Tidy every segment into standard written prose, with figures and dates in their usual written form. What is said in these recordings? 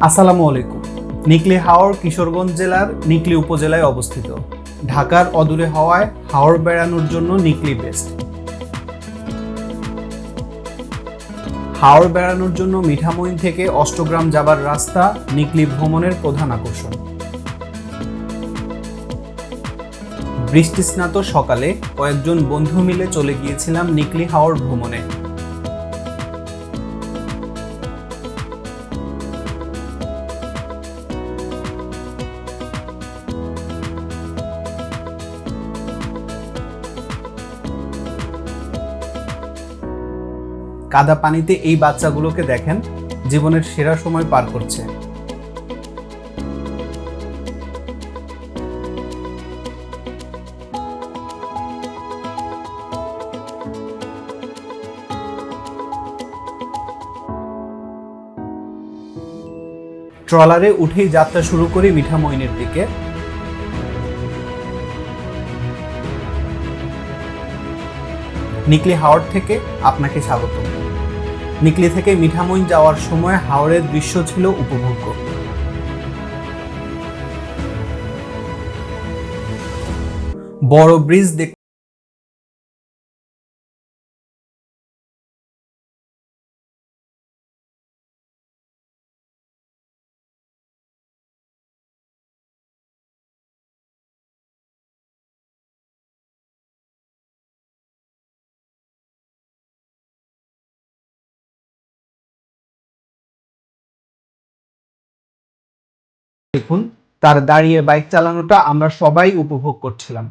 আসসালামু আলাইকুম। নিকলী হাওর কিশোরগঞ্জ জেলার নিকলী উপজেলায় অবস্থিত। ঢাকার অদূরে হওয়ায় হাওর বেড়ানোর জন্য নিকলী বেস্ট। হাওর বেড়ানোর জন্য মিঠামইন থেকে অষ্টগ্রাম যাবার রাস্তা নিকলী ভ্রমণের প্রধান আকর্ষণ। বৃষ্টিস্নাত সকালে কয়েকজন বন্ধু মিলে চলে গিয়েছিলাম নিকলী হাওর ভ্রমণে। কাদা পানিতে এই বাচ্চাগুলোকে দেখেন, জীবনের সেরা সময় পার করছে। ট্রলারে উঠেই যাত্রা শুরু করি মিঠামইনের দিকে। নিকলী হাওর থেকে আপনাকে স্বাগত। নিকলী থেকে মিঠামইন যাওয়ার সময় হাওরের দৃশ্য ছিল উপভোগ্য। বড় ব্রিজ দেখতে দেখুন, তার দাঁড়িয়ে বাইক চালানোটা আমরা সবাই উপভোগ করছিলাম।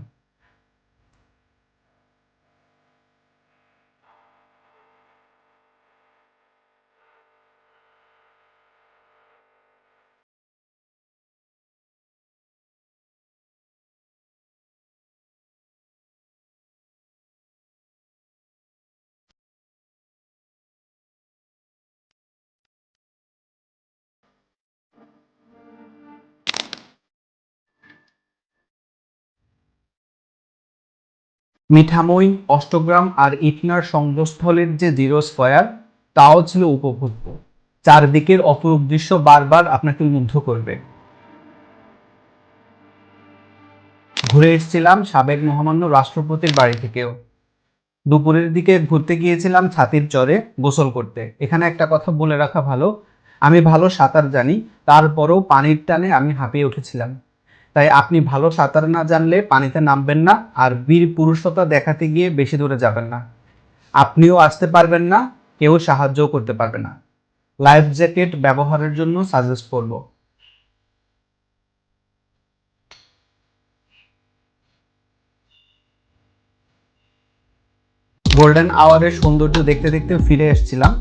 মিঠামইন, অষ্টগ্রাম আর ইটনার সংযোগস্থলের যে জিরো স্কয়ার, তাও ছিল উপভোগ্য। চারদিকের অপরূপ দৃশ্য বারবার আপনাকে মুগ্ধ করবে। ঘুরে এসেছিলাম সাবেক মহামান্য রাষ্ট্রপতির বাড়ি থেকেও। দুপুরের দিকে ঘুরতে গিয়েছিলাম ছাতির চরে গোসল করতে। এখানে একটা কথা বলে রাখা ভালো, আমি ভালো সাঁতার জানি, তারপরেও পানির টানে আমি হাঁপিয়ে উঠেছিলাম। তাই আপনি ভালো সাঁতার না জানলে পানিতে নামবেন না, আর বীর পুরুষতা দেখাতে গিয়ে বেশি দূরে যাবেন না। আপনিও আসতে পারবেন না, কেউ সাহায্যও করতে পারবে না। লাইফ জ্যাকেট ব্যবহারের জন্য সাজেস্ট করব। গোল্ডেন আওয়ারের সৌন্দর্য দেখতে দেখতে ফিরে এসেছিলাম।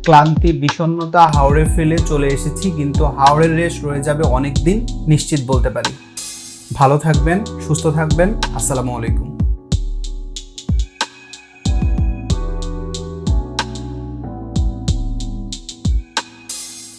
ক্লান্তি বিষণ্ণতা হাওড়ে ফেলে চলে এসেছি, কিন্তু হাওড়ের রেশ রয়ে যাবে অনেক দিন, নিশ্চিত বলতে পারি। ভালো থাকবেন, সুস্থ থাকবেন। আসসালামু আলাইকুম।